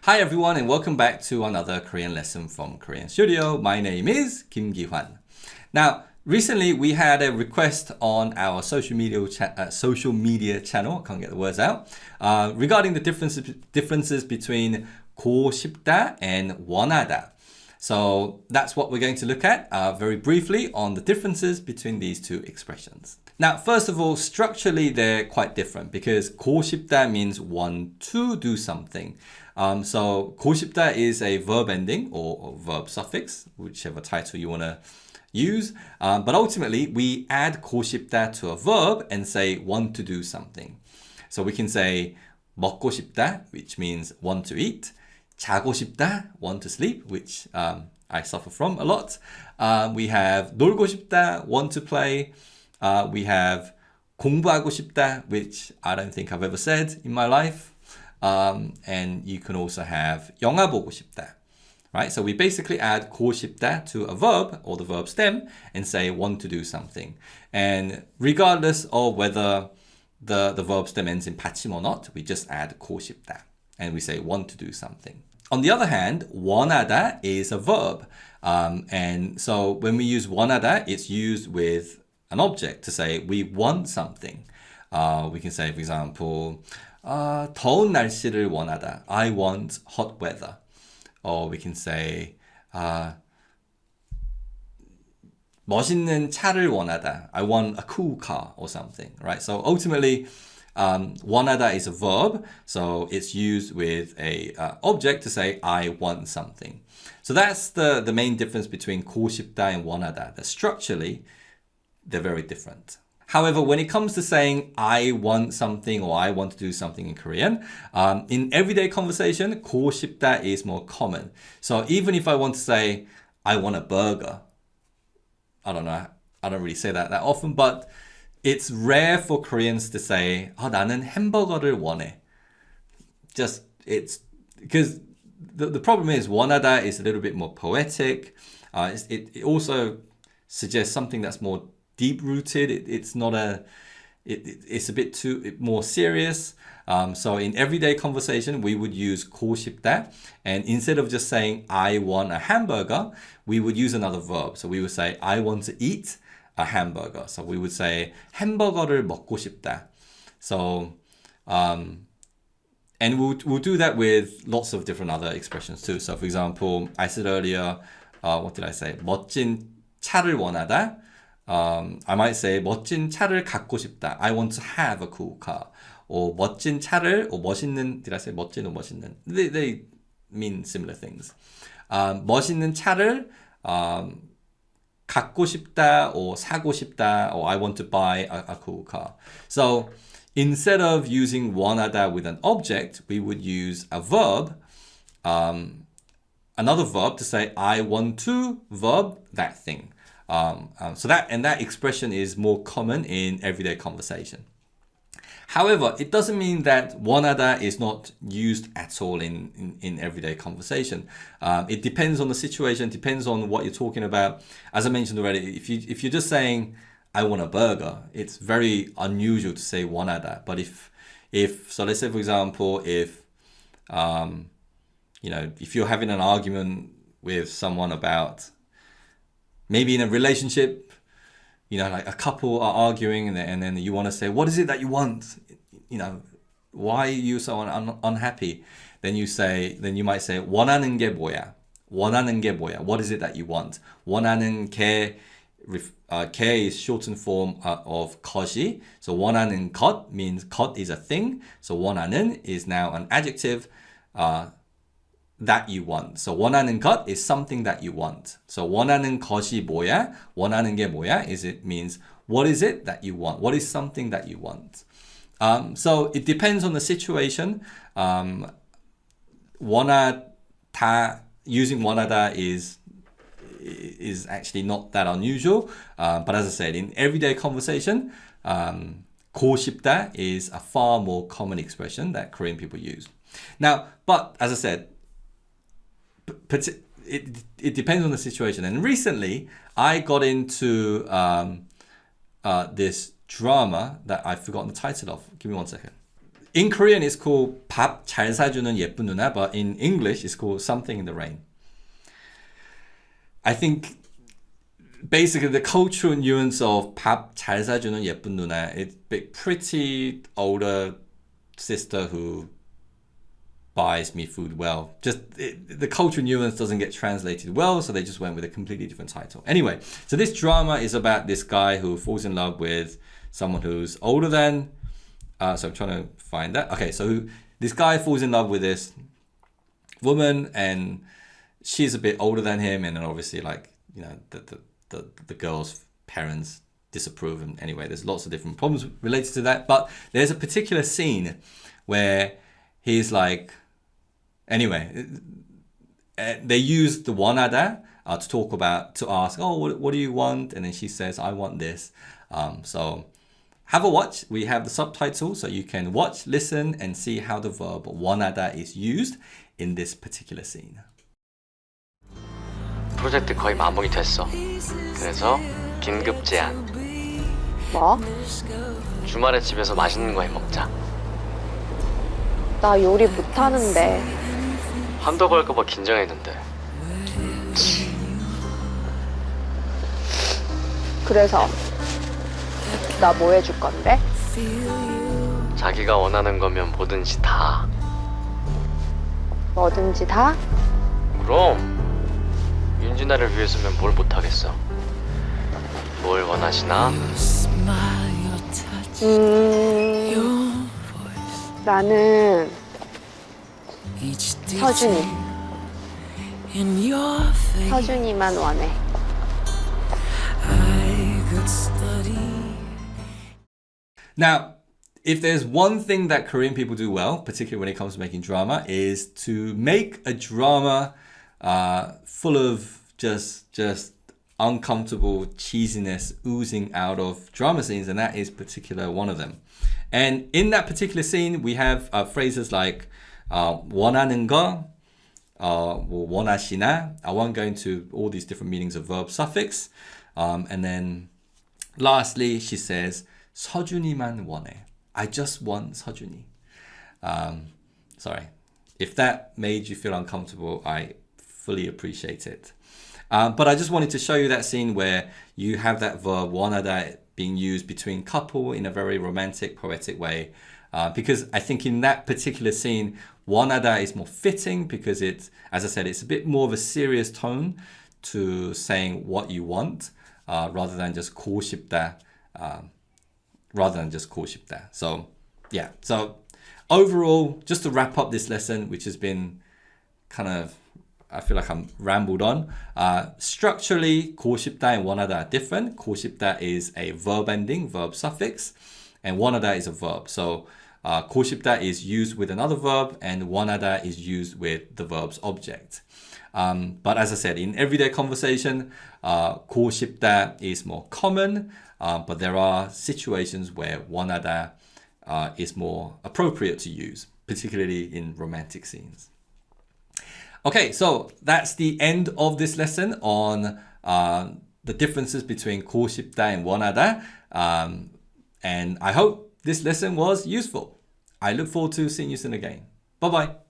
Hi everyone and welcome back to another Korean lesson from Korean Studio. My name is Kim Gi-hwan. Now, recently we had a request on our social media channel, I can't get the words out, regarding the differences between 고 싶다 and 원하다. So that's what we're going to look at very briefly on the differences between these two expressions. Now, first of all, structurally, they're quite different because 고 싶다 means want to do something. So 고 싶다 is a verb ending or verb suffix, whichever title you want to use. But ultimately, we add 고 싶다 to a verb and say want to do something. So we can say 먹고 싶다, which means want to eat. 자고 싶다, want to sleep, which I suffer from a lot. We have 놀고 싶다, want to play. We have 공부하고 싶다, which I don't think I've ever said in my life. And you can also have 영화 보고 싶다, right? So we basically add 고 싶다 to a verb or the verb stem and say want to do something. And regardless of whether the verb stem ends in 받침 or not, we just add 고 싶다 and we say want to do something. On the other hand, 원하다 is a verb. And so when we use 원하다, it's used with an object to say we want something. We can say, for example, 더운 날씨를 원하다. I want hot weather. Or we can say 멋있는 차를 원하다. I want a cool car or something, right? So ultimately, 원하다 is a verb, so it's used with a object to say I want something. So that's the main difference between 고 싶다 and 원하다. That structurally, they're very different. However, when it comes to saying I want something or I want to do something in Korean, in everyday conversation, 고 싶다 is more common. So even if I want to say I want a burger, I don't know, I don't really say that often, but it's rare for Koreans to say 나는 햄버거를 원해. Just it's because the problem is 원하다 is a little bit more poetic. It also suggests something that's more deep-rooted. It's a bit too more serious. So in everyday conversation, we would use 고 싶다. And instead of just saying, I want a hamburger, we would use another verb. So we would say, I want to eat a hamburger. So we would say, 햄버거를 먹고 싶다. So, and we'll do that with lots of different other expressions too. So for example, I said earlier, what did I say? 멋진 차를 원하다. I might say 멋진 차를 갖고 싶다. I want to have a cool car. Or 멋진 차를, or 멋있는, did I say 멋진 or 멋있는? They mean similar things. 멋있는 차를 갖고 싶다 or 사고 싶다, or I want to buy a cool car. So instead of using 원하다 with an object, we would use a verb, another verb to say I want to verb that thing. So that expression is more common in everyday conversation. However, it doesn't mean that 원하다 is not used at all in everyday conversation. It depends on the situation, depends on what you're talking about. As I mentioned already, if you're just saying I want a burger, it's very unusual to say 원하다. But so let's say for example, if you're having an argument with someone about maybe in a relationship, like a couple are arguing and then you want to say, what is it that you want? Why are you so unhappy? Then you might say, 원하는 게 뭐야? 원하는 게 뭐야? What is it that you want? 원하는 게, 게 is shortened form of 것이. So 원하는 것 means 것 is a thing. So 원하는 is now an adjective, that you want. So 원하는 것 is something that you want. So 원하는 것이 뭐야? 원하는 게 뭐야? It means what is it that you want? What is something that you want? So it depends on the situation. Using 원하다 is actually not that unusual. But as I said, in everyday conversation, 고 싶다 is a far more common expression that Korean people use. Now, but as I said, it depends on the situation. And recently, I got into this drama that I've forgotten the title of. Give me one second. In Korean, it's called 밥 잘 사주는 예쁜 누나, but in English, it's called something in the rain. I think basically the cultural nuance of 밥 잘 사주는 예쁜 누나, it's a pretty older sister who buys me food well. The cultural nuance doesn't get translated well, so they just went with a completely different title. Anyway, so this drama is about this guy who falls in love with someone who's older than, so I'm trying to find that. Okay, so this guy falls in love with this woman and she's a bit older than him, and then obviously like, you know, the girl's parents disapprove, and anyway, there's lots of different problems related to that. But there's a particular scene where he's like, anyway, they use the 원하다 to ask, oh, what do you want? And then she says, I want this. So have a watch. We have the subtitles, so you can watch, listen, and see how the verb 원하다 is used in this particular scene. 프로젝트 거의 마무리 됐어. 그래서 긴급 제안. 뭐? 주말에 집에서 맛있는 거 해 먹자. 나 요리 못하는데. 한다고 할까봐 긴장했는데. 그래서 나 뭐 해줄 건데? 자기가 원하는 거면 뭐든지 다. 뭐든지 다? 그럼 윤진아를 위해서면 뭘 못하겠어. 뭘 원하시나? 나는 서준이만 원해. Now, if there's one thing that Korean people do well, particularly when it comes to making drama, is to make a drama full of just uncomfortable cheesiness oozing out of drama scenes, and that is particular one of them. And in that particular scene, we have phrases like 원하는 거, 원하시나. I won't go into all these different meanings of verb suffix. And then lastly, she says, 서준이만 원해. I just want 서준이. Sorry. If that made you feel uncomfortable, I fully appreciate it. But I just wanted to show you that scene where you have that verb 원하다 being used between couple in a very romantic, poetic way. Because I think in that particular scene, 원하다 is more fitting because it's, as I said, it's a bit more of a serious tone to saying what you want rather than just 고싶다. So yeah, so overall, just to wrap up this lesson, which has been kind of, I feel like I'm rambled on. Structurally, 고싶다 and 원하다 are different. 고싶다 is a verb ending, verb suffix, and 원하다 is a verb. So 고싶다 is used with another verb, and 원하다 is used with the verb's object. But as I said, in everyday conversation, 고싶다 is more common, but there are situations where 원하다 is more appropriate to use, particularly in romantic scenes. Okay, so that's the end of this lesson on the differences between 고싶다 and 원하다. And I hope this lesson was useful. I look forward to seeing you soon again. Bye-bye.